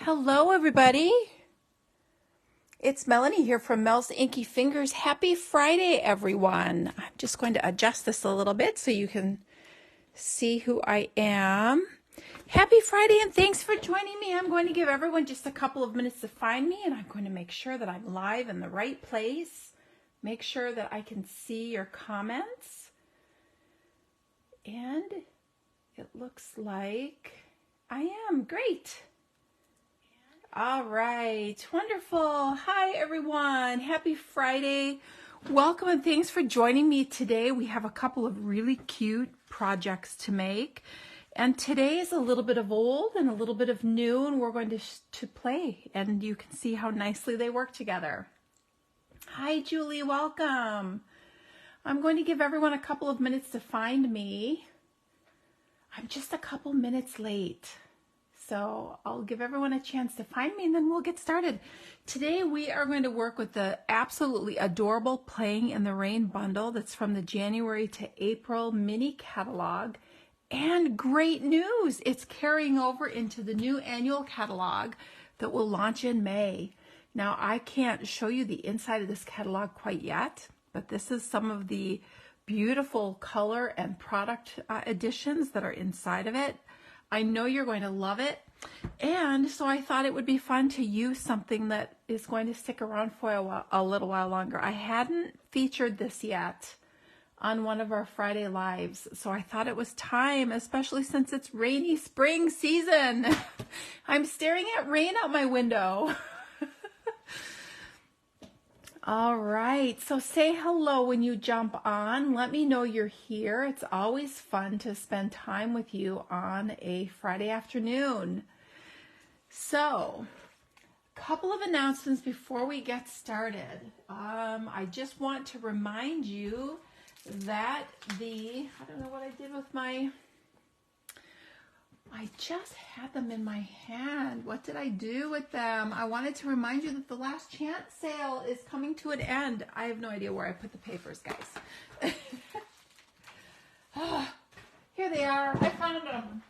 Hello, everybody. It's Melanie here from Mel's Inky Fingers. Happy Friday, everyone. I'm just going to adjust this a little bit so you can see who I am. Happy Friday, and thanks for joining me. I'm going to give everyone just a couple of minutes to find me, and I'm going to make sure that I'm live in the right place. Make sure that I can see your comments. And it looks like I am. Great. All right, wonderful. Hi, everyone. Happy Friday. Welcome and thanks for joining me today. We have a couple of really cute projects to make. And today is a little bit of old and a little bit of new, and we're going to play. And you can see how nicely they work together. Hi, Julie. Welcome. I'm going to give everyone a couple of minutes to find me. I'm just a couple minutes late. So I'll give everyone a chance to find me and then we'll get started. Today we are going to work with the absolutely adorable Playing in the Rain bundle that's from the January to April mini catalog. And great news, it's carrying over into the new annual catalog that will launch in May. Now I can't show you the inside of this catalog quite yet, but this is some of the beautiful color and product additions that are inside of it. I know you're going to love it. And so I thought it would be fun to use something that is going to stick around for a little while longer. I hadn't featured this yet on one of our Friday lives, so I thought it was time, especially since it's rainy spring season. I'm staring at rain out my window. All right, so say hello when you jump on. Let me know you're here. It's always fun to spend time with you on a Friday afternoon. So, a couple of announcements before we get started. I just want to remind you that I don't know what I did with I just had them in my hand. What did I do with them? I wanted to remind you that the last chance sale is coming to an end. I have no idea where I put the papers, guys. Here they are. I found them.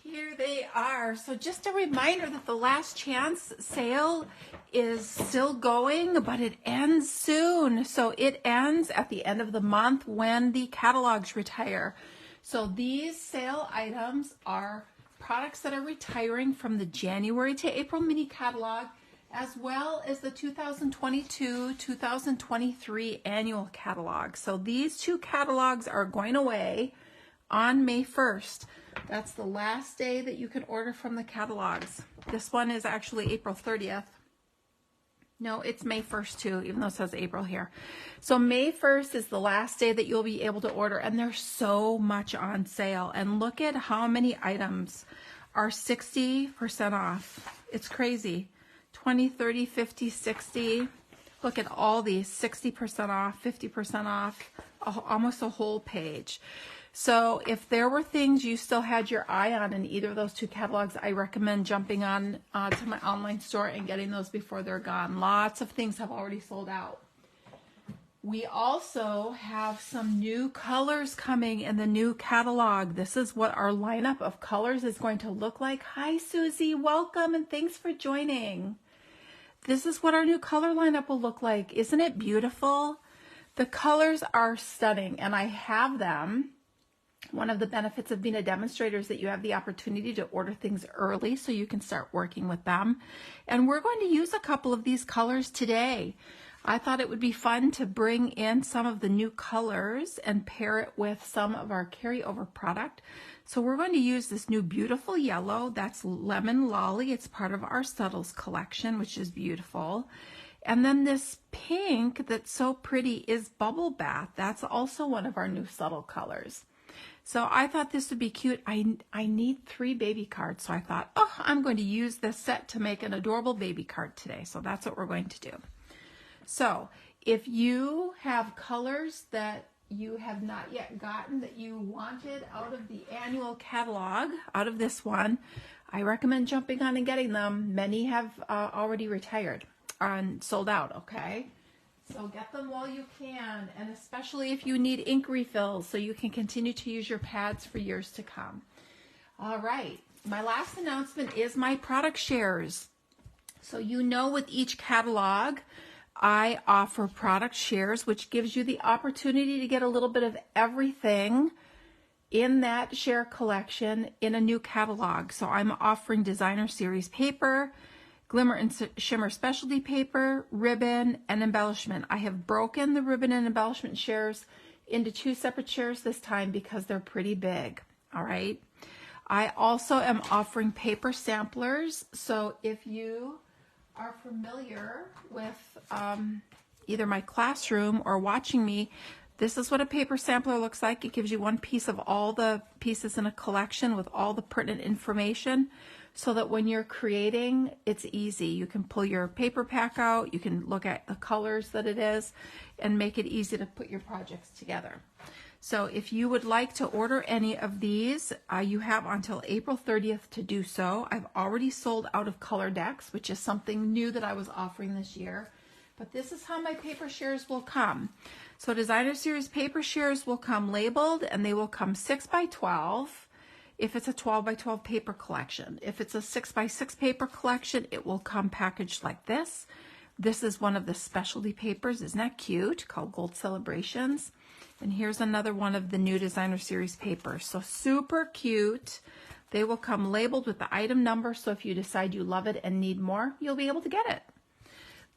Here they are. So just a reminder that the last chance sale is still going, but it ends soon. So it ends at the end of the month when the catalogs retire. So these sale items are products that are retiring from the January to April mini catalog, as well as the 2022-2023 annual catalog. So these two catalogs are going away on May 1st. That's the last day that you can order from the catalogs. This one is actually April 30th. No, it's May 1st too, even though it says April here. So May 1st is the last day that you'll be able to order, and there's so much on sale. And look at how many items are 60% off. It's crazy. 20, 30, 50, 60. Look at all these, 60% off, 50% off, almost a whole page. So if there were things you still had your eye on in either of those two catalogs, I recommend jumping on to my online store and getting those before they're gone. Lots of things have already sold out. We also have some new colors coming in the new catalog. This is what our lineup of colors is going to look like. Hi, Susie. Welcome, and thanks for joining. This is what our new color lineup will look like. Isn't it beautiful? The colors are stunning, and I have them. One of the benefits of being a demonstrator is that you have the opportunity to order things early so you can start working with them. And we're going to use a couple of these colors today. I thought it would be fun to bring in some of the new colors and pair it with some of our carryover product. So we're going to use this new beautiful yellow. That's Lemon Lolly. It's part of our Subtles collection, which is beautiful. And then this pink that's so pretty is Bubble Bath. That's also one of our new subtle colors. So I thought this would be cute. I need 3 baby cards. So I thought, oh, I'm going to use this set to make an adorable baby card today. So that's what we're going to do. So if you have colors that you have not yet gotten that you wanted out of the annual catalog, out of this one, I recommend jumping on and getting them. Many have already retired and sold out, okay? So get them while you can, and especially if you need ink refills so you can continue to use your pads for years to come. All right, my last announcement is my product shares. So you know, with each catalog, I offer product shares, which gives you the opportunity to get a little bit of everything in that share collection in a new catalog. So I'm offering designer series paper, glimmer and shimmer specialty paper, ribbon, and embellishment. I have broken the ribbon and embellishment shares into 2 separate shares this time because they're pretty big. All right. I also am offering paper samplers. So if you are familiar with either my classroom or watching me, this is what a paper sampler looks like. It gives you one piece of all the pieces in a collection with all the pertinent information, so that when you're creating, it's easy. You can pull your paper pack out, you can look at the colors that it is, and make it easy to put your projects together. So if you would like to order any of these, you have until April 30th to do so. I've already sold out of color decks, which is something new that I was offering this year. But this is how my paper shares will come. So designer series paper shares will come labeled, and they will come 6 by 12 if it's a 12 by 12 paper collection. If it's a 6 by 6 paper collection, it will come packaged like this. This is one of the specialty papers. Isn't that cute? Called Gold Celebrations. And here's another one of the new designer series papers. So super cute. They will come labeled with the item number, so if you decide you love it and need more, you'll be able to get it.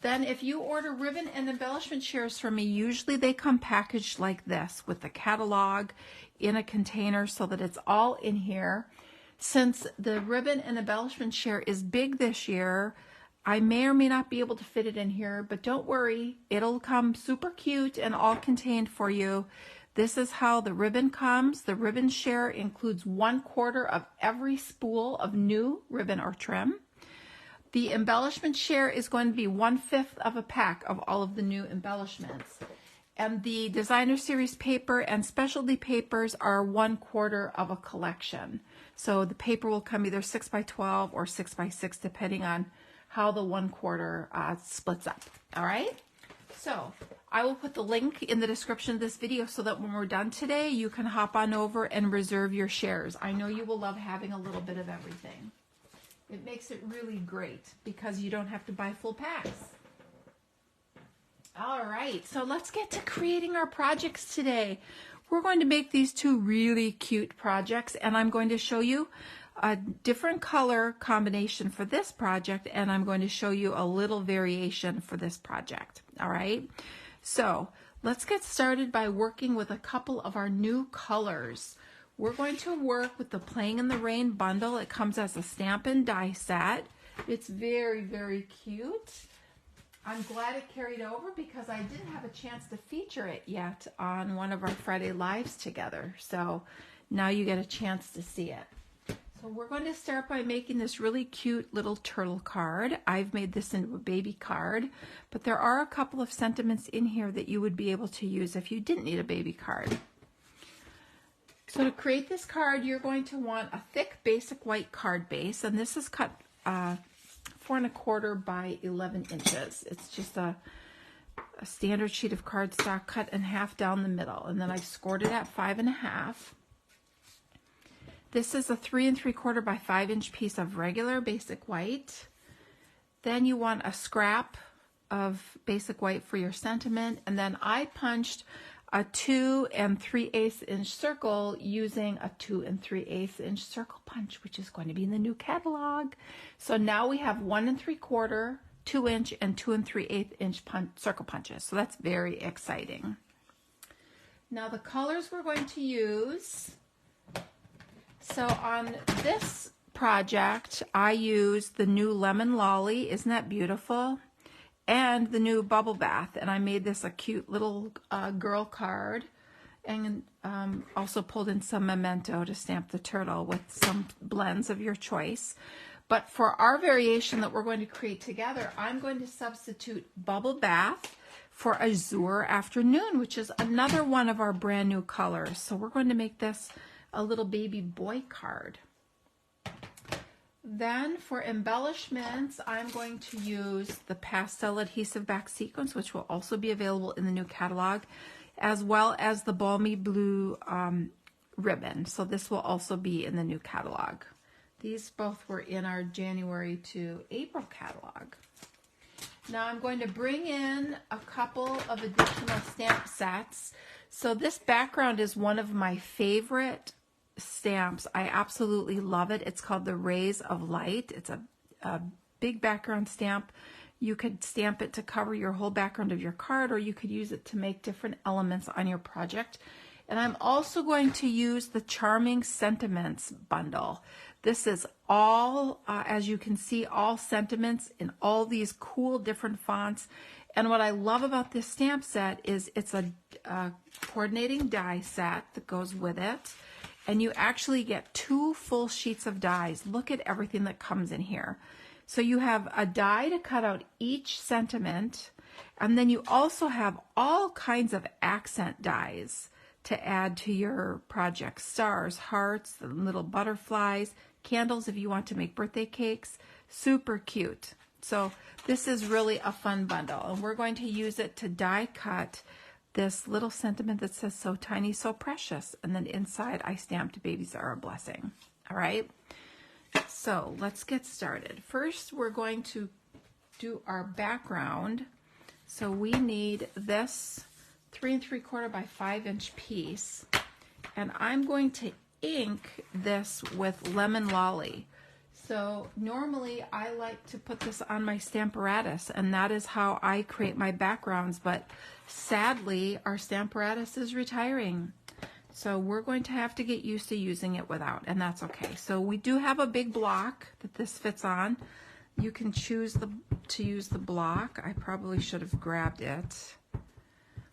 Then if you order ribbon and embellishment shares from me, usually they come packaged like this with the catalog in a container so that it's all in here. Since the ribbon and embellishment share is big this year, I may or may not be able to fit it in here, but don't worry, it'll come super cute and all contained for you. This is how the ribbon comes. The ribbon share includes 1/4 of every spool of new ribbon or trim. The embellishment share is going to be 1/5 of a pack of all of the new embellishments. And the designer series paper and specialty papers are 1/4 of a collection. So the paper will come either 6 by 12 or 6 by 6, depending on how the 1/4 splits up. All right. So I will put the link in the description of this video so that when we're done today, you can hop on over and reserve your shares. I know you will love having a little bit of everything. It makes it really great because you don't have to buy full packs. All right, so let's get to creating our projects today. We're going to make these 2 really cute projects, and I'm going to show you a different color combination for this project, and I'm going to show you a little variation for this project. All right, so let's get started by working with a couple of our new colors. We're going to work with the Playing in the Rain bundle. It comes as a Stampin' die set. It's very, very cute. I'm glad it carried over because I didn't have a chance to feature it yet on one of our Friday Lives together. So now you get a chance to see it. So we're going to start by making this really cute little turtle card. I've made this into a baby card, but there are a couple of sentiments in here that you would be able to use if you didn't need a baby card. So to create this card, you're going to want a thick basic white card base, and this is cut 4 1/4 by 11 inches. It's just a standard sheet of cardstock cut in half down the middle, and then I've scored it at 5 1/2. This is a 3 3/4 by 5 inch piece of regular basic white. Then you want a scrap of basic white for your sentiment, and then I punched a 2 3/8 inch circle using a 2 3/8 inch circle punch, which is going to be in the new catalog. So now we have 1 3/4, 2 inch, and 2 3/8 inch circle punches. So that's very exciting. Now the colors we're going to use. So on this project, I used the new Lemon Lolly. Isn't that beautiful? And the new Bubble Bath, and I made this a cute little girl card, and also pulled in some memento to stamp the turtle with some blends of your choice. But for our variation that we're going to create together, I'm going to substitute Bubble Bath for Azure Afternoon, which is another one of our brand new colors. So we're going to make this a little baby boy card. Then for embellishments, I'm going to use the pastel adhesive back sequins, which will also be available in the new catalog, as well as the balmy blue ribbon. So this will also be in the new catalog. These both were in our January to April catalog. Now I'm going to bring in a couple of additional stamp sets. So this background is one of my favorite stamps. I absolutely love it. It's called the Rays of Light. It's a big background stamp. You could stamp it to cover your whole background of your card, or you could use it to make different elements on your project. And I'm also going to use the Charming Sentiments bundle. This is all, as you can see, all sentiments in all these cool different fonts. And what I love about this stamp set is it's a coordinating die set that goes with it. And you actually get 2 full sheets of dies. Look at everything that comes in here. So you have a die to cut out each sentiment, and then you also have all kinds of accent dies to add to your project. Stars, hearts, the little butterflies, candles if you want to make birthday cakes. Super cute. So this is really a fun bundle, and we're going to use it to die cut this little sentiment that says "so tiny, so precious," and then inside I stamped "babies are a blessing." All right. So let's get started. First, we're going to do our background. So we need this 3 3/4 by 5 inch piece, and I'm going to ink this with Lemon Lolly. So normally I like to put this on my Stamparatus, and that is how I create my backgrounds, but sadly our Stamparatus is retiring. So we're going to have to get used to using it without, and that's okay. So we do have a big block that this fits on. You can choose to use the block. I probably should have grabbed it,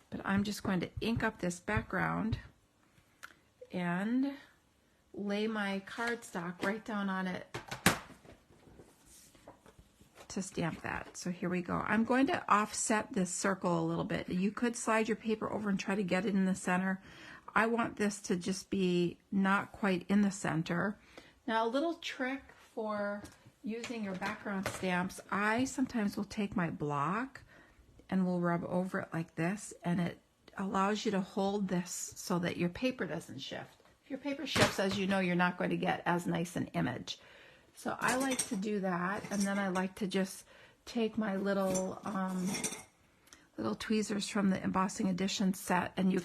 but I'm just going to ink up this background and lay my cardstock right down on it to stamp that. So here we go. I'm going to offset this circle a little bit. You could slide your paper over and try to get it in the center. I want this to just be not quite in the center. Now a little trick for using your background stamps, I sometimes will take my block and will rub over it like this, and it allows you to hold this so that your paper doesn't shift. If your paper shifts, as you know, you're not going to get as nice an image. So I like to do that, and then I like to just take my little tweezers from the Embossing Edition set, and you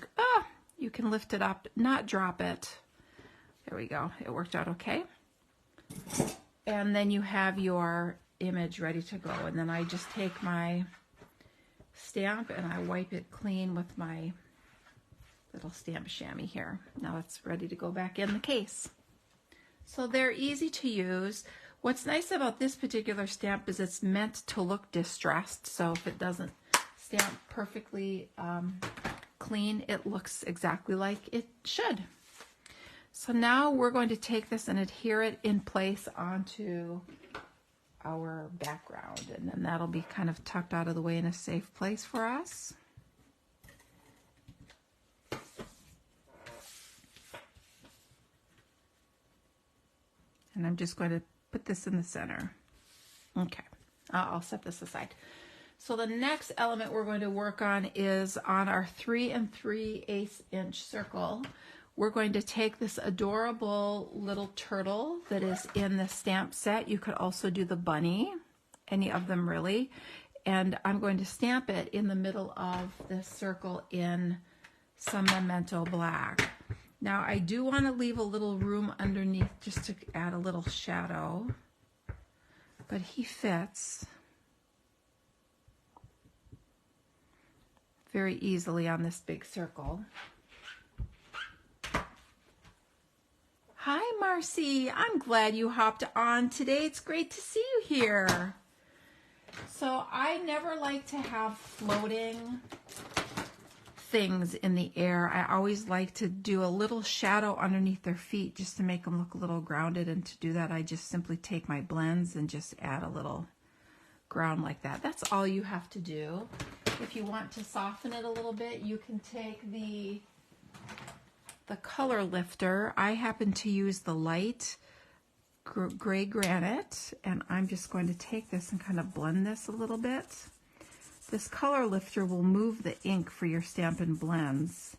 can lift it up, not drop it. There we go. It worked out okay. And then you have your image ready to go. And then I just take my stamp and I wipe it clean with my little stamp chamois here. Now it's ready to go back in the case. So they're easy to use. What's nice about this particular stamp is it's meant to look distressed. So if it doesn't stamp perfectly clean, it looks exactly like it should. So now we're going to take this and adhere it in place onto our background, and then that'll be kind of tucked out of the way in a safe place for us. And I'm just going to put this in the center. Okay, I'll set this aside. So the next element we're going to work on is on our 3 3/8 inch circle. We're going to take this adorable little turtle that is in the stamp set. You could also do the bunny, any of them really. And I'm going to stamp it in the middle of this circle in some Memento Black. Now I do want to leave a little room underneath just to add a little shadow, but he fits very easily on this big circle. Hi Marcy, I'm glad you hopped on today. It's great to see you here. So I never like to have floating things in the air. I always like to do a little shadow underneath their feet just to make them look a little grounded, and to do that I just simply take my blends and just add a little ground like that. That's all you have to do. If you want to soften it a little bit, you can take the color lifter. I happen to use the light gray granite, and I'm just going to take this and kind of blend this a little bit. This color lifter will move the ink for your Stampin' Blends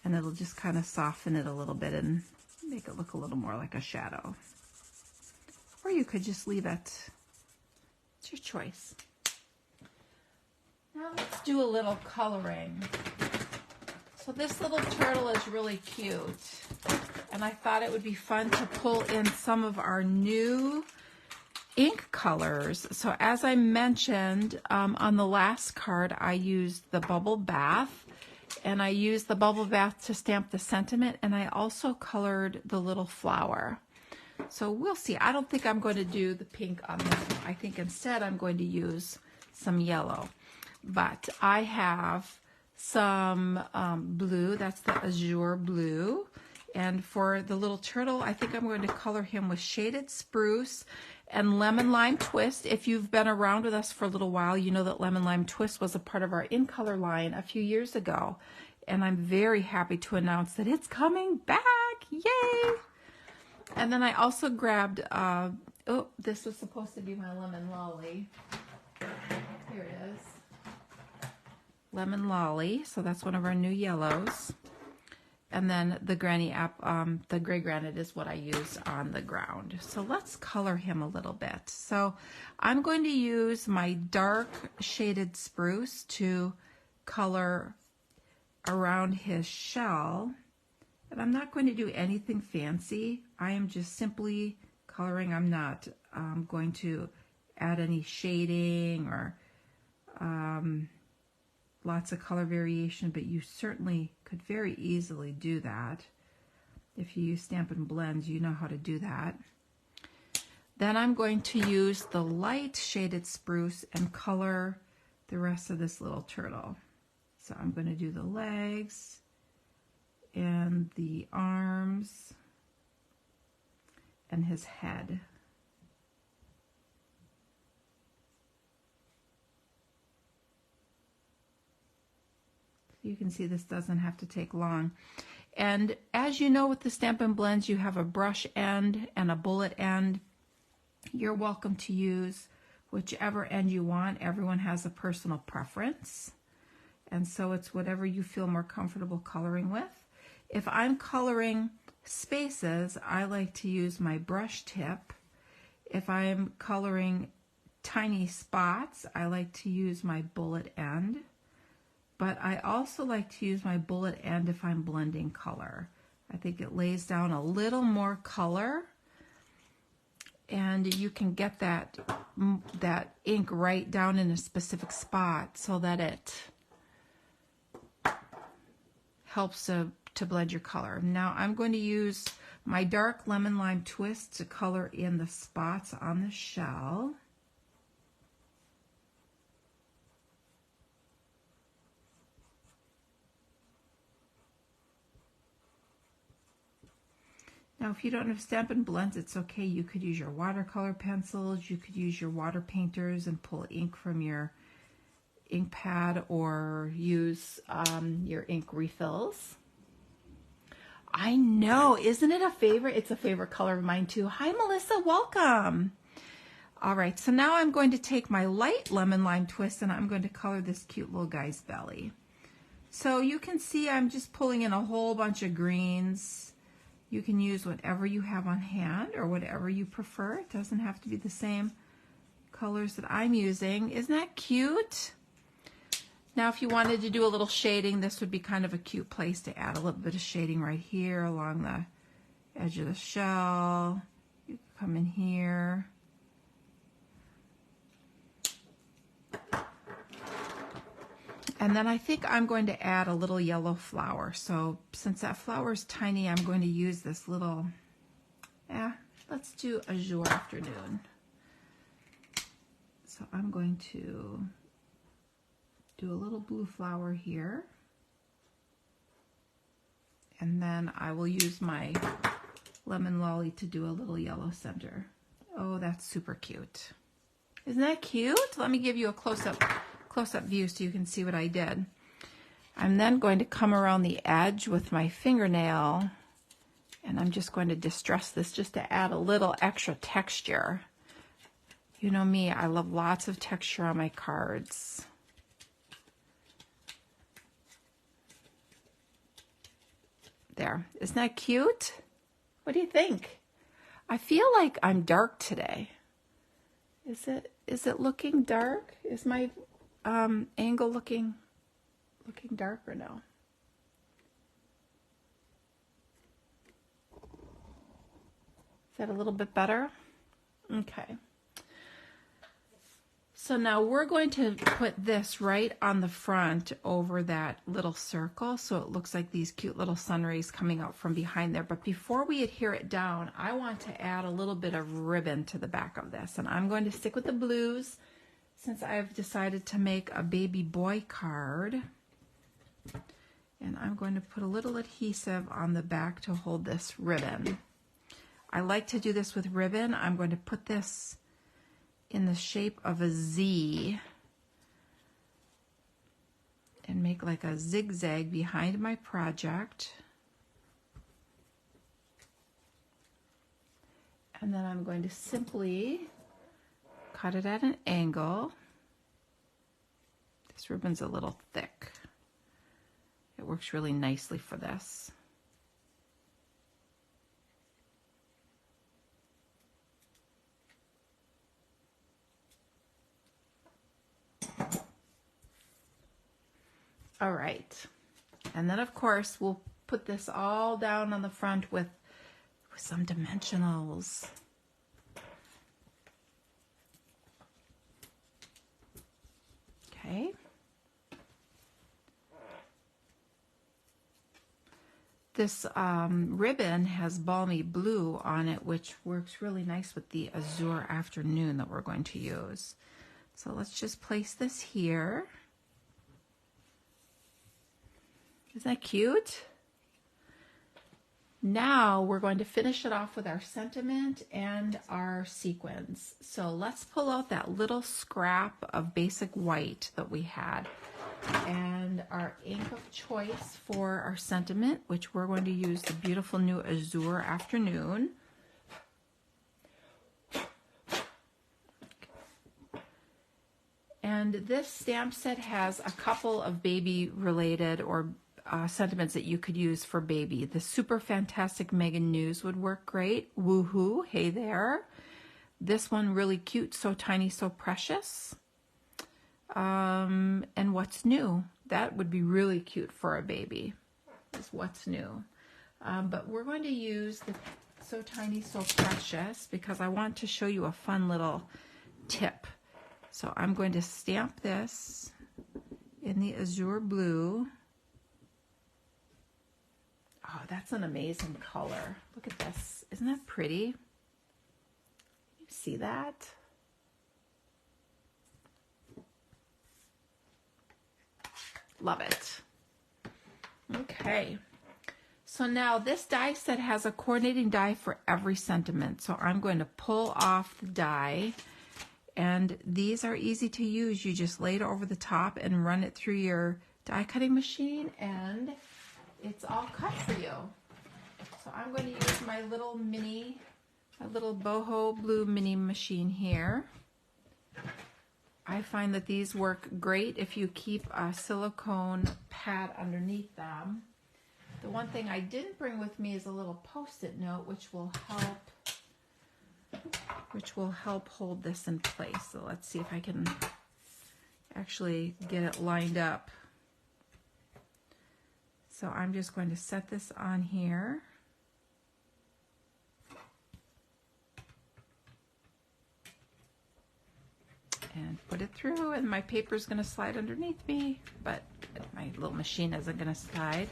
and it'll just kind of soften it a little bit and make it look a little more like a shadow. Or you could just leave it. It's your choice. Now let's do a little coloring. So this little turtle is really cute, and I thought it would be fun to pull in some of our new ink colors. So as I mentioned on the last card, I used the Bubble Bath, and I used the Bubble Bath to stamp the sentiment, and I also colored the little flower. So we'll see. I don't think I'm going to do the pink on this one. I think instead I'm going to use some yellow. But I have some blue, that's the azure blue. And for the little turtle, I think I'm going to color him with Shaded Spruce and Lemon Lime Twist. If you've been around with us for a little while, you know that Lemon Lime Twist was a part of our In Color line a few years ago. And I'm very happy to announce that it's coming back. Yay! And then I also grabbed, oh, this was supposed to be my Lemon Lolly. Here it is. Lemon Lolly, so that's one of our new yellows. And then the the gray granite is what I used on the ground. So let's color him a little bit. So I'm going to use my dark Shaded Spruce to color around his shell. But I'm not going to do anything fancy. I am just simply coloring. I'm not going to add any shading or lots of color variation, but you certainly could very easily do that. If you use Stampin' Blends, you know how to do that. Then I'm going to use the light Shaded Spruce and color the rest of this little turtle. So I'm going to do the legs and the arms and his head. You can see this doesn't have to take long. And as you know with the Stampin' Blends, you have a brush end and a bullet end. You're welcome to use whichever end you want. Everyone has a personal preference. And so it's whatever you feel more comfortable coloring with. If I'm coloring spaces, I like to use my brush tip. If I'm coloring tiny spots, I like to use my bullet end. But I also like to use my bullet end if I'm blending color. I think it lays down a little more color, and you can get that ink right down in a specific spot so that it helps to blend your color. Now I'm going to use my dark Lemon Lime Twist to color in the spots on the shell. Now, if you don't have Stampin' Blends, it's okay. You could use your watercolor pencils, you could use your water painters and pull ink from your ink pad, or use your ink refills. I know, isn't it a favorite? It's a favorite color of mine too. Hi, Melissa, welcome. All right, so now I'm going to take my light Lemon Lime Twist and I'm going to color this cute little guy's belly. So you can see I'm just pulling in a whole bunch of greens. You can use whatever you have on hand or whatever you prefer. It doesn't have to be the same colors that I'm using. Isn't that cute? Now, if you wanted to do a little shading, this would be kind of a cute place to add a little bit of shading right here along the edge of the shell. You can come in here. And then I think I'm going to add a little yellow flower. So since that flower is tiny, I'm going to use this little, let's do Azure Afternoon. So I'm going to do a little blue flower here. And then I will use my Lemon Lolly to do a little yellow center. Oh, that's super cute. Isn't that cute? Let me give you a close-up view so you can see what I did. I'm then going to come around the edge with my fingernail, and I'm just going to distress this just to add a little extra texture. You know me, I love lots of texture on my cards. There. Isn't that cute? What do you think? I feel like I'm dark today. Is it looking dark? Is my angle looking dark or no? Is that a little bit better? Okay. So now we're going to put this right on the front over that little circle so it looks like these cute little sun rays coming out from behind there. But before we adhere it down, I want to add a little bit of ribbon to the back of this. And I'm going to stick with the blues since I've decided to make a baby boy card. And I'm going to put a little adhesive on the back to hold this ribbon. I like to do this with ribbon. I'm going to put this in the shape of a Z and make like a zigzag behind my project. And then I'm going to simply cut it at an angle. This ribbon's a little thick. It works really nicely for this. All right, and then of course we'll put this all down on the front with some dimensionals. Okay. This ribbon has balmy blue on it, which works really nice with the azure afternoon that we're going to use. So let's just place this here. Isn't that cute? Now we're going to finish it off with our sentiment and our sequins. So let's pull out that little scrap of basic white that we had and our ink of choice for our sentiment, which we're going to use the beautiful new Azure Afternoon. And this stamp set has a couple of baby related or sentiments that you could use for baby. The Super Fantastic Megan News would work great. Woohoo, hey there. This one really cute, so tiny, so precious. And What's New. That would be really cute for a baby, is What's New. But we're going to use the So Tiny, So Precious because I want to show you a fun little tip. So I'm going to stamp this in the azure blue. Oh, that's an amazing color. Look at this. Isn't that pretty? You see that? Love it. Okay. So now this die set has a coordinating die for every sentiment. So I'm going to pull off the die. And these are easy to use. You just lay it over the top and run it through your die cutting machine and it's all cut for you. So I'm going to use my little boho blue mini machine here. I find that these work great if you keep a silicone pad underneath them. The one thing I didn't bring with me is a little post-it note which will help hold this in place. So let's see if I can actually get it lined up. So I'm just going to set this on here. And put it through, and my paper is going to slide underneath me, but my little machine isn't going to slide.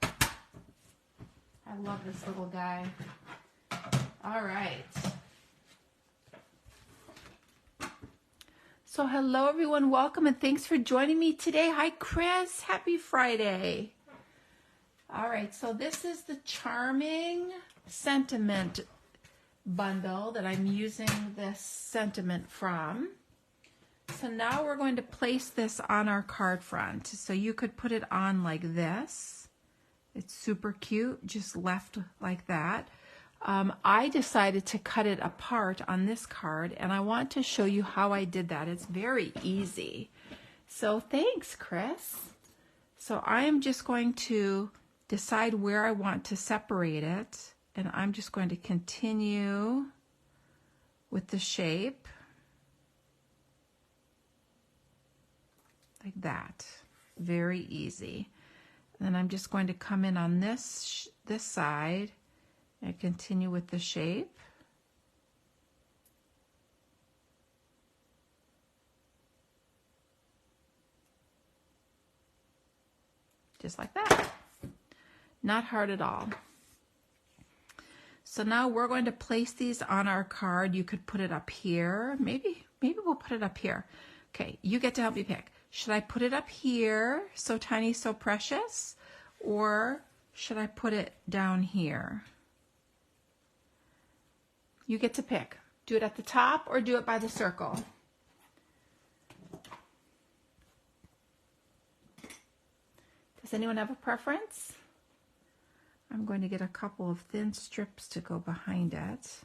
I love this little guy. All right. So hello everyone, welcome and thanks for joining me today. Hi Chris, happy Friday. All right, so this is the Charming Sentiment bundle that I'm using this sentiment from. So now we're going to place this on our card front. So you could put it on like this. It's super cute, just left like that. I decided to cut it apart on this card, and I want to show you how I did that. It's very easy. So thanks, Chris. So I am just going to decide where I want to separate it, and I'm just going to continue with the shape like that. Very easy. And then I'm just going to come in on this side and continue with the shape. Just like that. Not hard at all. So now we're going to place these on our card. You could put it up here. Maybe we'll put it up here. Okay, you get to help me pick. Should I put it up here, so tiny, so precious? Or should I put it down here? You get to pick. Do it at the top or do it by the circle. Does anyone have a preference? I'm going to get a couple of thin strips to go behind it.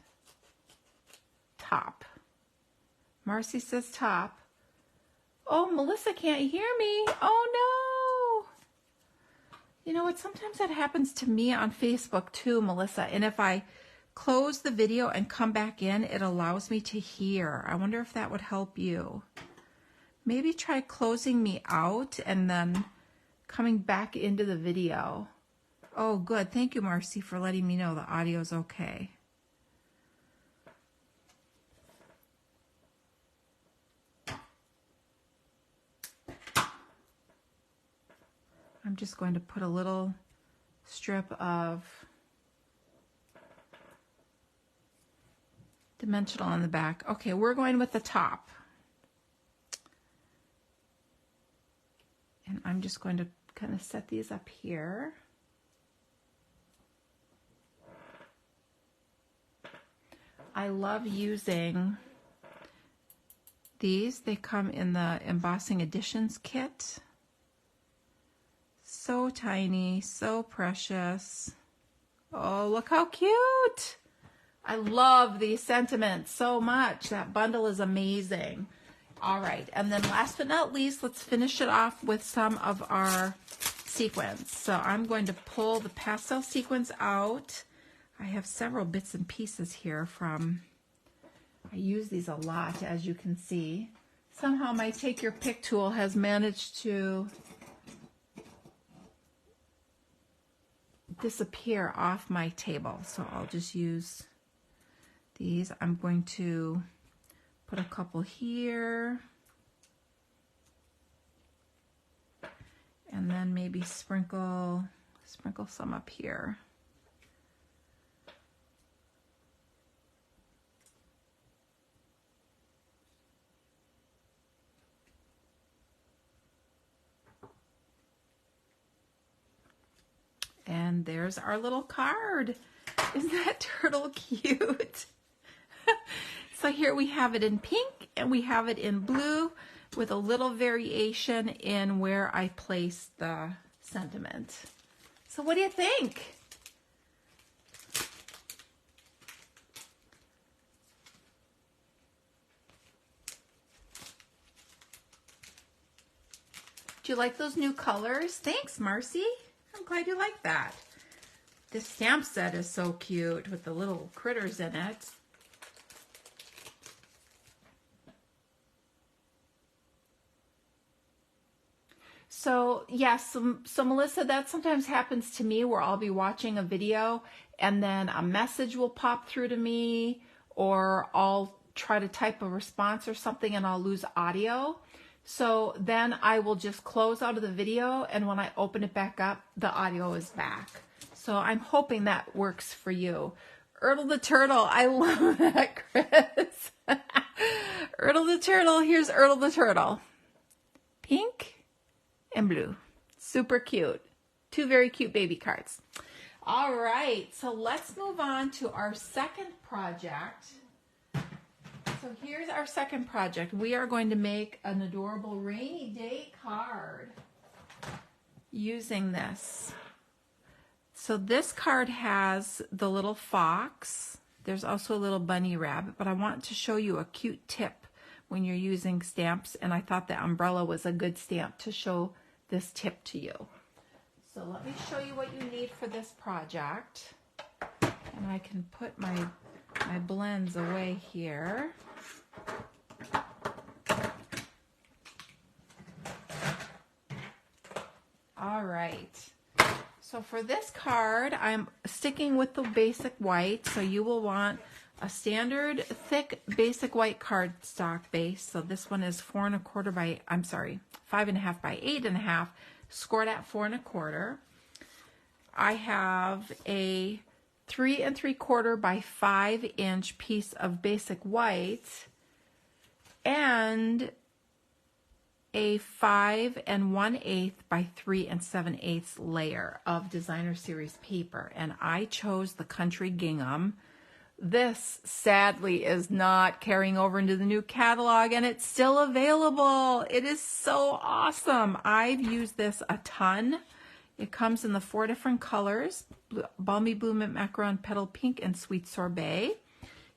Top. Marcy says top. Oh, Melissa can't hear me. Oh no. You know what? Sometimes that happens to me on Facebook too, Melissa. And if I close the video and come back in, it allows me to hear. I wonder if that would help you. Maybe try closing me out and then coming back into the video. Oh, good. Thank you, Marcy, for letting me know the audio's okay. I'm just going to put a little strip of dimensional on the back. Okay, we're going with the top. And I'm just going to kind of set these up here. I love using these. They come in the Embossing Editions kit. So tiny, so precious. Oh, look how cute. I love these sentiments so much. That bundle is amazing. All right, and then last but not least, let's finish it off with some of our sequins. So I'm going to pull the pastel sequins out. I have several bits and pieces here from, I use these a lot, as you can see. Somehow my Take Your Pick tool has managed to disappear off my table. So I'll just use these. I'm going to put a couple here. And then maybe sprinkle some up here. And there's our little card. Isn't that turtle cute? So here we have it in pink and we have it in blue with a little variation in where I place the sentiment. So what do you think? Do you like those new colors? Thanks, Marcy. I'm glad you like that. This stamp set is so cute with the little critters in it. So yes, so Melissa, that sometimes happens to me where I'll be watching a video and then a message will pop through to me, or I'll try to type a response or something and I'll lose audio. So then I will just close out of the video, and when I open it back up, the audio is back. So I'm hoping that works for you. Ertl the Turtle, I love that, Chris. Ertl the Turtle, here's Ertl the Turtle. Pink and blue. Super cute. Two very cute baby cards. All right, so let's move on to our second project. So here's our second project. We are going to make an adorable rainy day card using this. So this card has the little fox. There's also a little bunny rabbit, but I want to show you a cute tip when you're using stamps, and I thought the umbrella was a good stamp to show this tip to you. So let me show you what you need for this project. And I can put my blends away here. All right. So for this card, I'm sticking with the basic white. So you will want a standard thick basic white cardstock base. So this one is 4 1/4 by, 5.5 by 8.5, scored at 4 1/4. I have a 3 3/4 by 5 inch piece of basic white and a 5 1/8 by 3 7/8 layer of designer series paper, and I chose the country gingham. This sadly is not carrying over into the new catalog, and it's still available. It is so awesome. I've used this a ton. It comes in the 4 different colors: Balmy Blue, Mint Macaron, Petal Pink, and Sweet Sorbet.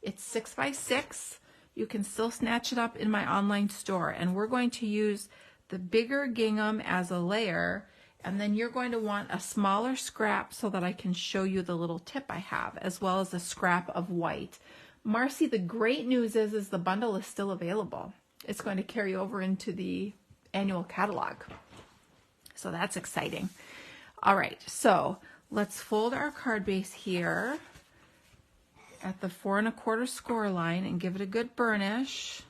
It's 6 by 6. You can still snatch it up in my online store, and we're going to use the bigger gingham as a layer, and then you're going to want a smaller scrap so that I can show you the little tip I have, as well as a scrap of white. Marcy, the great news is the bundle is still available. It's going to carry over into the annual catalog. So that's exciting. All right, so let's fold our card base here at the 4 1/4 score line and give it a good burnish.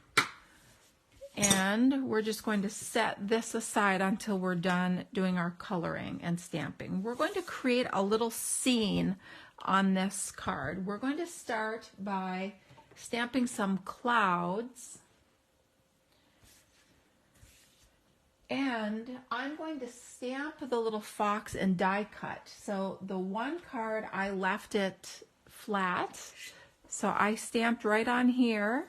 And we're just going to set this aside until we're done doing our coloring and stamping. We're going to create a little scene on this card. We're going to start by stamping some clouds. And I'm going to stamp the little fox and die cut. So the one card, I left it flat. So I stamped right on here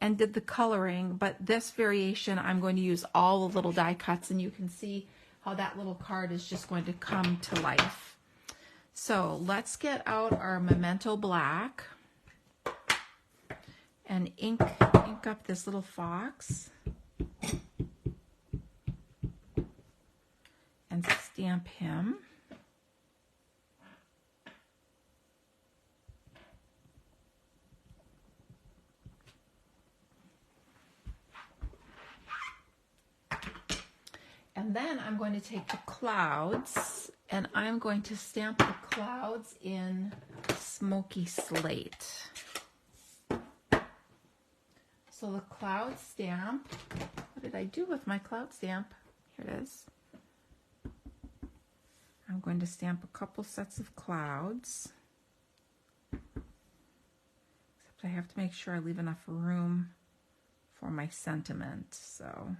and did the coloring, but this variation I'm going to use all the little die cuts, and you can see how that little card is just going to come to life. So let's get out our Memento Black and ink up this little fox and stamp him. And then I'm going to take the clouds and I'm going to stamp the clouds in Smoky Slate. So the cloud stamp, what did I do with my cloud stamp? Here it is. I'm going to stamp a couple sets of clouds. Except I have to make sure I leave enough room for my sentiment. So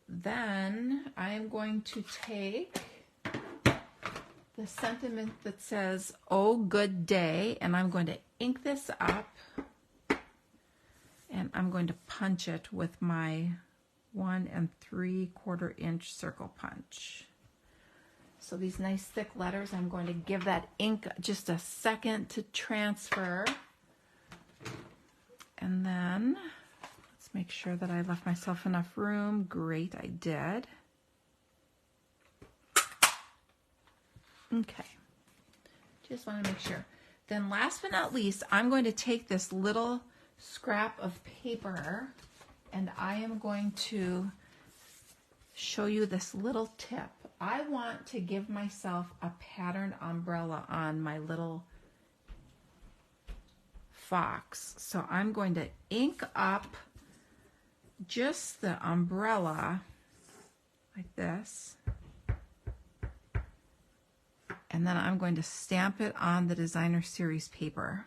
then I am going to take the sentiment that says, "Oh, good day," and I'm going to ink this up, and I'm going to punch it with my 1 3/4 inch circle punch. So these nice thick letters, I'm going to give that ink just a second to transfer. And then let's make sure that I left myself enough room. Great, I did. Okay, just want to make sure. Then last but not least, I'm going to take this little scrap of paper and I am going to show you this little tip. I want to give myself a patterned umbrella on my little fox. So I'm going to ink up just the umbrella like this. And then I'm going to stamp it on the designer series paper.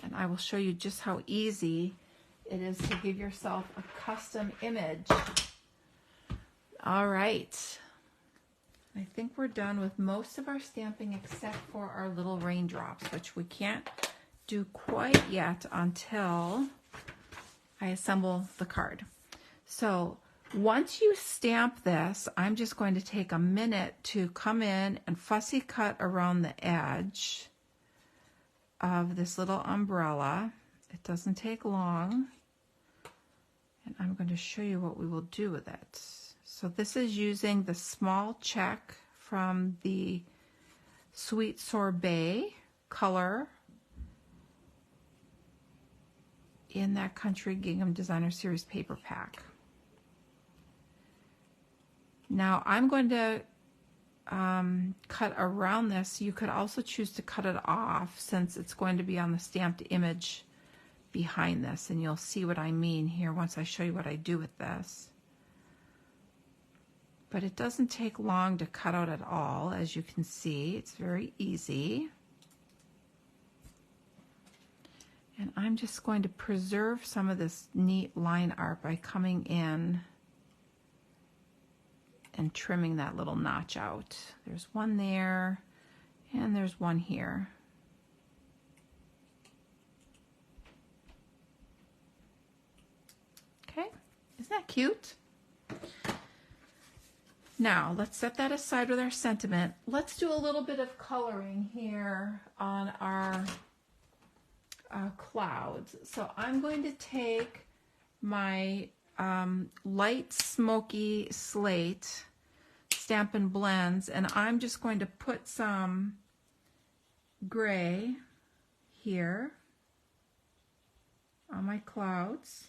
And I will show you just how easy it is to give yourself a custom image. All right. I think we're done with most of our stamping except for our little raindrops, which we can't do quite yet until I assemble the card. So once you stamp this, I'm just going to take a minute to come in and fussy cut around the edge of this little umbrella. It doesn't take long. And I'm going to show you what we will do with it. So this is using the small check from the Sweet Sorbet color in that Country Gingham Designer Series paper pack. Now I'm going to cut around this. You could also choose to cut it off since it's going to be on the stamped image behind this, and you'll see what I mean here once I show you what I do with this. But it doesn't take long to cut out at all, as you can see. It's very easy. And I'm just going to preserve some of this neat line art by coming in and trimming that little notch out. There's one there, and there's one here. Okay, isn't that cute? Now, let's set that aside with our sentiment. Let's do a little bit of coloring here on our clouds. So I'm going to take my light smoky slate Stampin' Blends, and I'm just going to put some gray here on my clouds.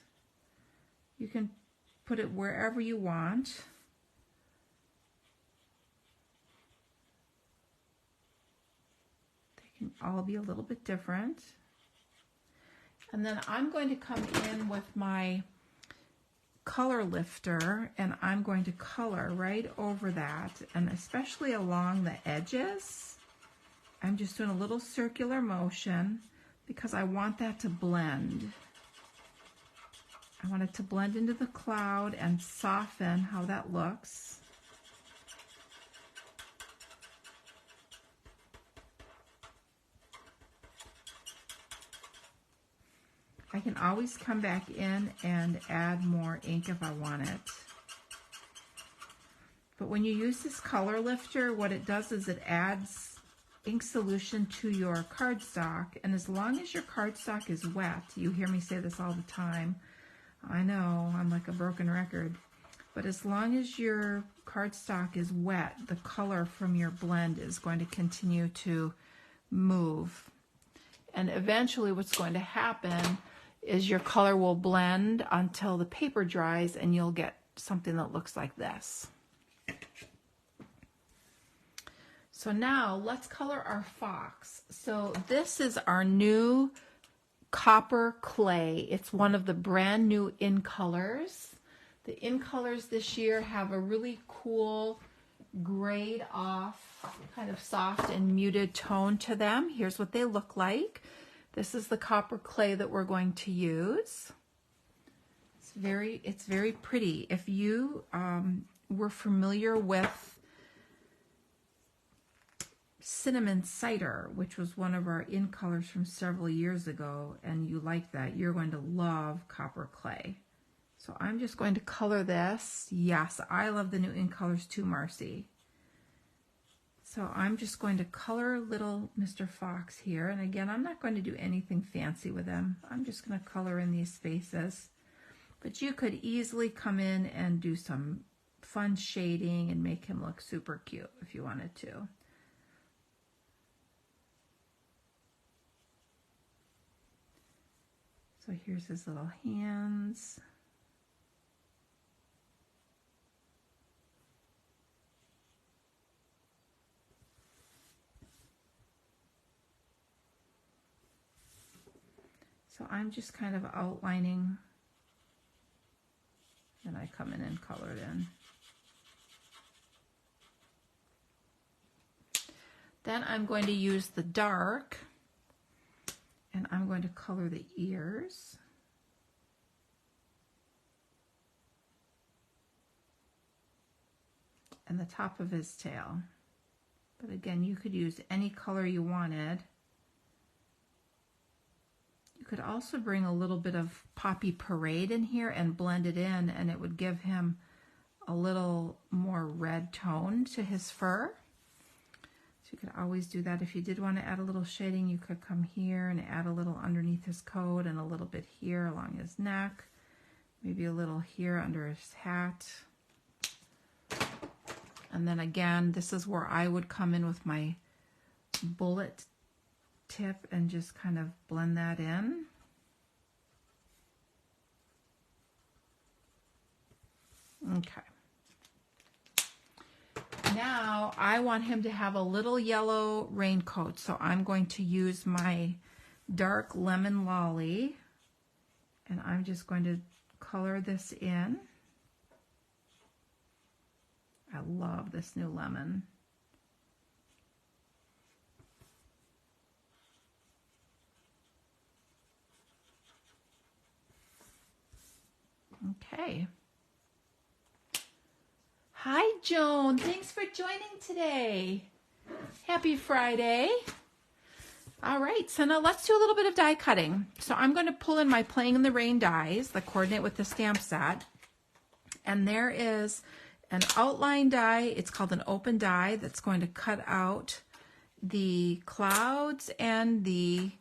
You can put it wherever you want. They can all be a little bit different. And then I'm going to come in with my color lifter, and I'm going to color right over that, and especially along the edges. I'm just doing a little circular motion because I want that to blend. I want it to blend into the cloud and soften how that looks. I can always come back in and add more ink if I want it. But when you use this color lifter, what it does is it adds ink solution to your cardstock, and as long as your cardstock is wet, you hear me say this all the time, I know, I'm like a broken record, but as long as your cardstock is wet, the color from your blend is going to continue to move. And eventually what's going to happen is your color will blend until the paper dries, and you'll get something that looks like this. So now let's color our fox. So this is our new copper clay. It's one of the brand new in colors. The in colors this year have a really cool grayed off, kind of soft and muted tone to them. Here's what they look like. This is the copper clay that we're going to use. It's very pretty. If you were familiar with cinnamon cider, which was one of our in colors from several years ago, and you like that, you're going to love copper clay. So I'm just going to color this. Yes, I love the new in colors too, Marcy. So I'm just going to color little Mr. Fox here. And again, I'm not going to do anything fancy with him. I'm just going to color in these spaces. But you could easily come in and do some fun shading and make him look super cute if you wanted to. So here's his little hands. So I'm just kind of outlining, and I come in and color it in. Then I'm going to use the dark, and I'm going to color the ears. And the top of his tail. But again, you could use any color you wanted. You could also bring a little bit of Poppy Parade in here and blend it in, and it would give him a little more red tone to his fur. So you could always do that. If you did want to add a little shading, you could come here and add a little underneath his coat and a little bit here along his neck. Maybe a little here under his hat. And then again, this is where I would come in with my bullet tip and just kind of blend that in. Okay. Now I want him to have a little yellow raincoat, so I'm going to use my dark lemon lolly, and I'm just going to color this in. I love this new lemon. Okay. Hi, Joan. Thanks for joining today. Happy Friday. All right, so now let's do a little bit of die cutting. So I'm going to pull in my Playing in the Rain dies that coordinate with the stamp set. And there is an outline die. It's called an open die that's going to cut out the clouds and the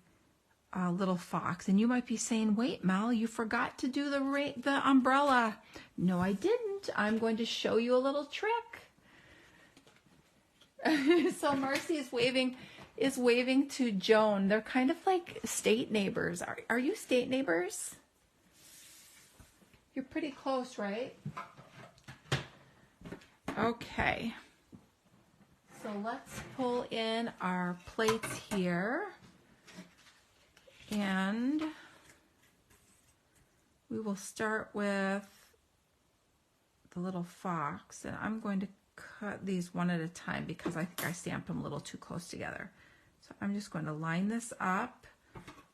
little fox. And you might be saying, wait, Mel, you forgot to do the umbrella. No, I didn't. I'm going to show you a little trick. So Marcy is waving to Joan. They're kind of like state neighbors. Are you state neighbors? You're pretty close, right? Okay. So let's pull in our plates here. And we will start with the little fox. And I'm going to cut these one at a time because I think I stamped them a little too close together. So I'm just going to line this up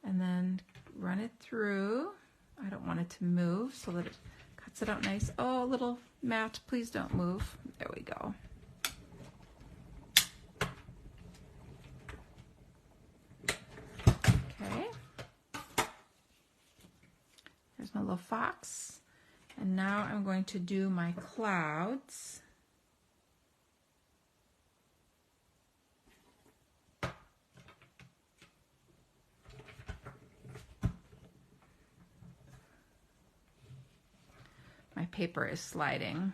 and then run it through. I don't want it to move so that it cuts it out nice. Oh, little Matt, please don't move. There we go. Okay. There's my little fox. And now I'm going to do my clouds. My paper is sliding.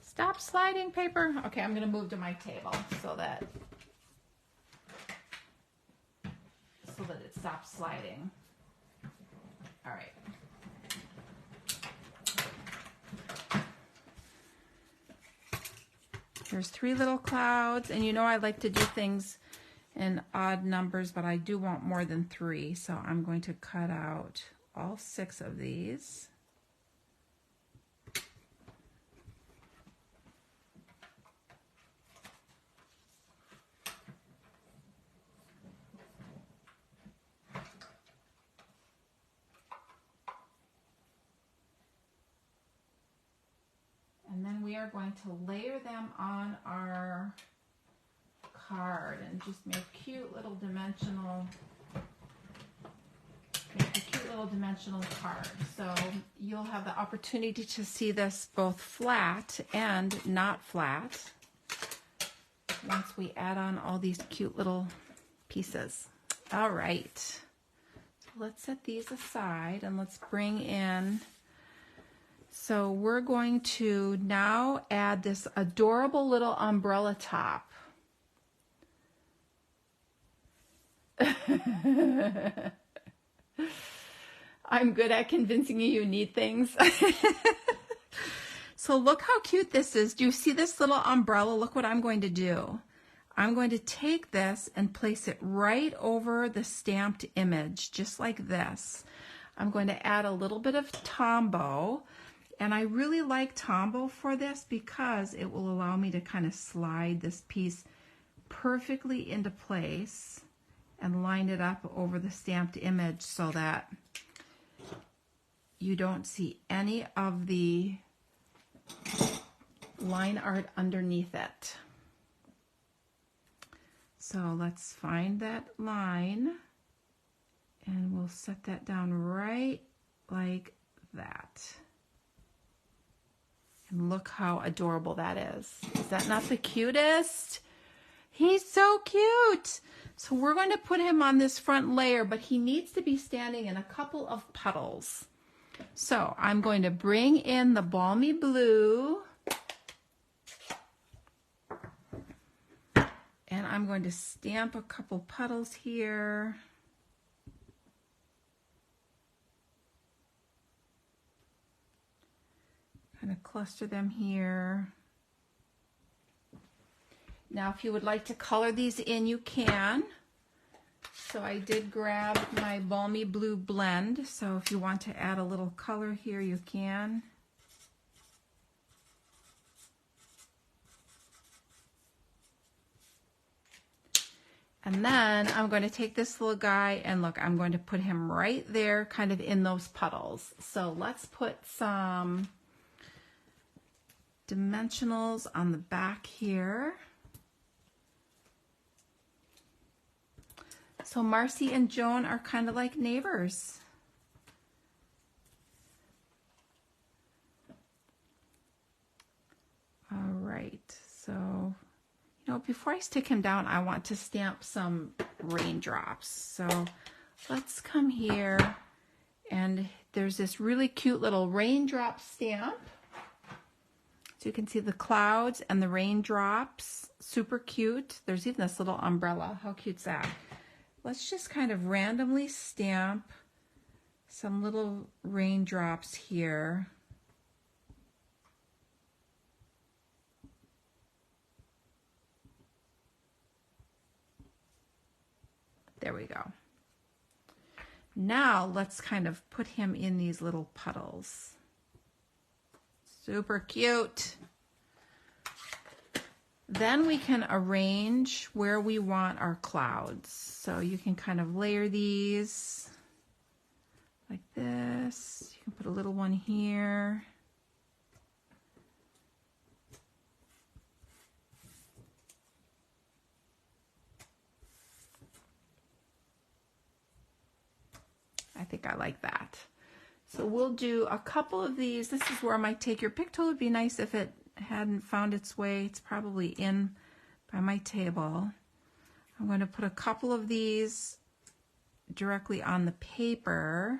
Stop sliding, paper. Okay, I'm going to move to my table so that it stops sliding. All right. There's 3 little clouds, and you know I like to do things in odd numbers, but I do want more than 3, so I'm going to cut out all 6 of these. And then we are going to layer them on our card and just make cute little dimensional card. So you'll have the opportunity to see this both flat and not flat once we add on all these cute little pieces. All right, so let's set these aside and let's bring in. So we're going to now add this adorable little umbrella top. I'm good at convincing you need things. So look how cute this is. Do you see this little umbrella? Look what I'm going to do. I'm going to take this and place it right over the stamped image, just like this. I'm going to add a little bit of Tombow. And I really like Tombow for this because it will allow me to kind of slide this piece perfectly into place and line it up over the stamped image so that you don't see any of the line art underneath it. So let's find that line and we'll set that down right like that. And look how adorable that is. Is that not the cutest? He's so cute. So we're going to put him on this front layer, but he needs to be standing in a couple of puddles. So I'm going to bring in the balmy blue. And I'm going to stamp a couple puddles here. Kind of cluster them here. Now, if you would like to color these in, you can. So I did grab my balmy blue blend. So if you want to add a little color here, you can. And then I'm going to take this little guy and look, I'm going to put him right there, kind of in those puddles. So let's put some dimensionals on the back here. So Marcy and Joan are kind of like neighbors. All right, so you know, before I stick him down, I want to stamp some raindrops. So let's come here, and there's this really cute little raindrop stamp. So you can see the clouds and the raindrops, super cute. There's even this little umbrella. How cute's that? Let's just kind of randomly stamp some little raindrops here. There we go. Now let's kind of put him in these little puddles. Super cute. Then we can arrange where we want our clouds. So you can kind of layer these like this. You can put a little one here. I think I like that. So we'll do a couple of these. This is where I might take your pick tool. It'd be nice if it hadn't found its way. It's probably in by my table. I'm going to put a couple of these directly on the paper.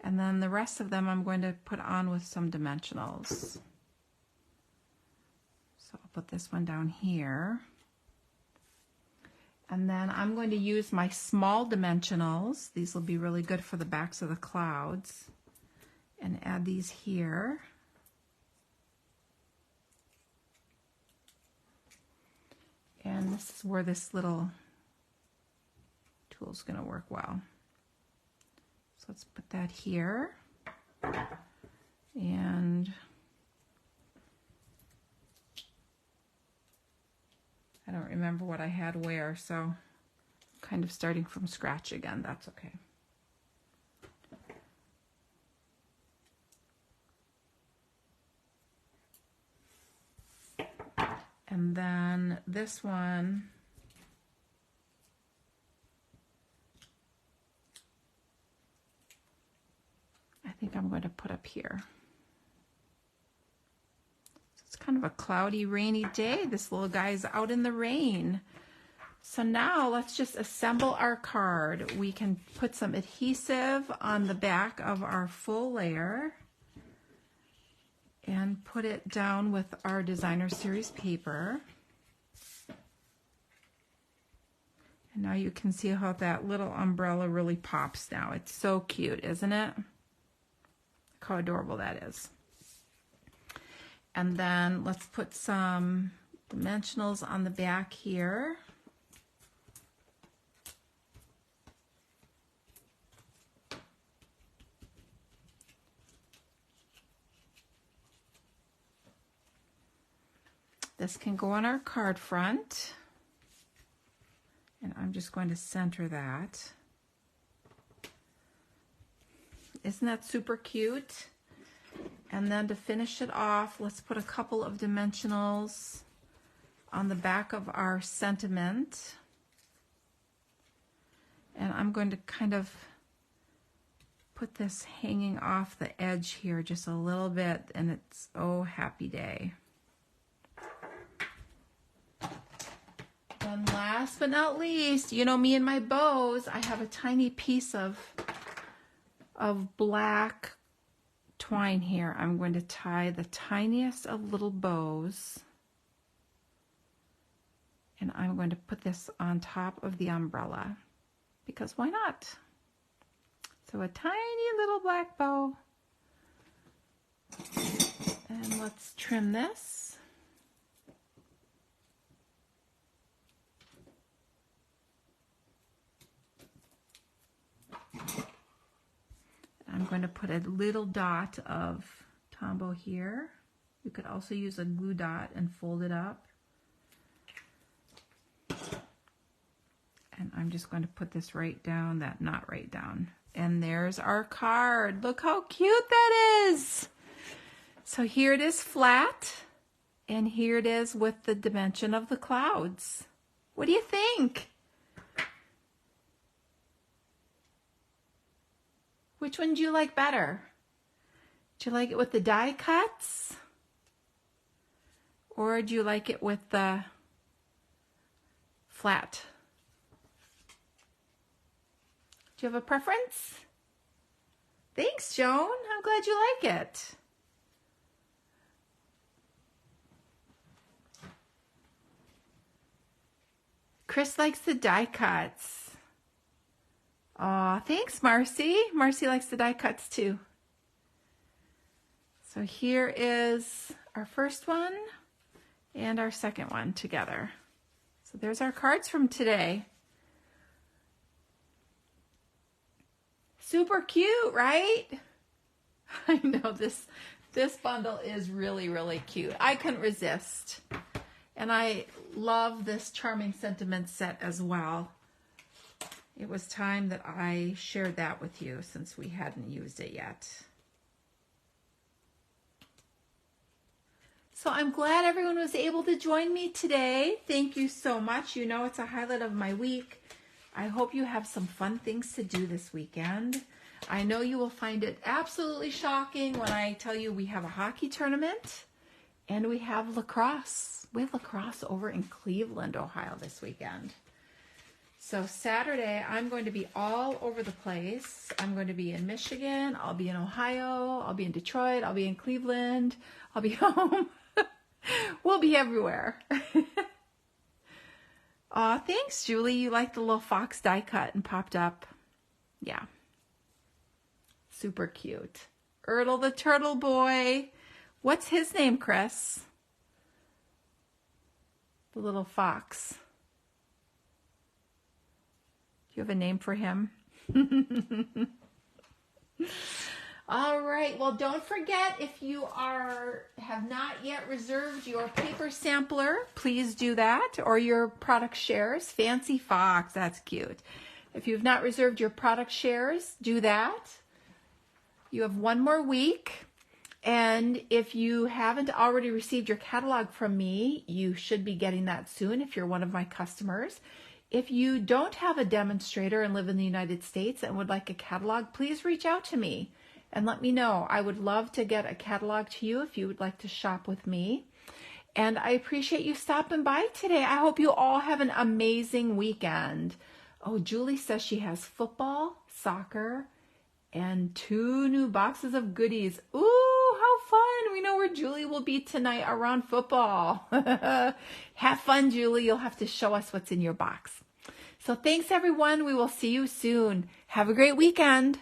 And then the rest of them I'm going to put on with some dimensionals. So I'll put this one down here. And then I'm going to use my small dimensionals. These will be really good for the backs of the clouds. And add these here. And this is where this little tool is going to work well. So let's put that here. And I don't remember what I had where, so I'm kind of starting from scratch again. That's okay. And then this one, I think I'm going to put up here. So it's kind of a cloudy, rainy day. This little guy is out in the rain. So now let's just assemble our card. We can put some adhesive on the back of our full layer and put it down with our Designer Series paper. And now you can see how that little umbrella really pops now. It's so cute, isn't it? Look how adorable that is. And then let's put some dimensionals on the back here. This can go on our card front. And I'm just going to center that. Isn't that super cute? And then to finish it off, let's put a couple of dimensionals on the back of our sentiment. I'm going to kind of put this hanging off the edge here just a little bit, and it's oh happy day. And last but not least, you know me and my bows, I have a tiny piece of black twine here. I'm going to tie the tiniest of little bows, and I'm going to put this on top of the umbrella because why not? So a tiny little black bow. And let's trim this. I'm going to put a little dot of Tombow here. You could also use a glue dot and fold it up. And I'm just going to put this right down, that knot right down. And there's our card. Look how cute that is. So here it is flat, and here it is with the dimension of the clouds. What do you think? Which one do you like better? Do you like it with the die cuts? Or do you like it with the flat? Do you have a preference? Thanks, Joan. I'm glad you like it. Chris likes the die cuts. Aw, thanks, Marcy. Marcy likes the die cuts too. So here is our first one and our second one together. So there's our cards from today. Super cute, right? I know this bundle is really, really cute. I couldn't resist. And I love this Charming Sentiments set as well. It was time that I shared that with you since we hadn't used it yet. So I'm glad everyone was able to join me today. Thank you so much. You know it's a highlight of my week. I hope you have some fun things to do this weekend. I know you will find it absolutely shocking when I tell you we have a hockey tournament and we have lacrosse. We have lacrosse over in Cleveland, Ohio this weekend. So Saturday, I'm going to be all over the place. I'm going to be in Michigan. I'll be in Ohio. I'll be in Detroit. I'll be in Cleveland. I'll be home. We'll be everywhere. Aw, thanks, Julie. You like the little fox die cut and popped up. Yeah. Super cute. Ertl the turtle boy. What's his name, Chris? The little fox. Do you have a name for him? All right. Well, don't forget, if you have not yet reserved your paper sampler, please do that, or your product shares. Fancy fox. That's cute. If you've not reserved your product shares, do that. You have one more week. And if you haven't already received your catalog from me, you should be getting that soon if you're one of my customers. If you don't have a demonstrator and live in the United States and would like a catalog, please reach out to me and let me know. I would love to get a catalog to you if you would like to shop with me. And I appreciate you stopping by today. I hope you all have an amazing weekend. Oh, Julie says she has football, soccer, and 2 new boxes of goodies. Ooh, how fun. We know where Julie will be tonight around football. Have fun, Julie. You'll have to show us what's in your box. So thanks, everyone. We will see you soon. Have a great weekend.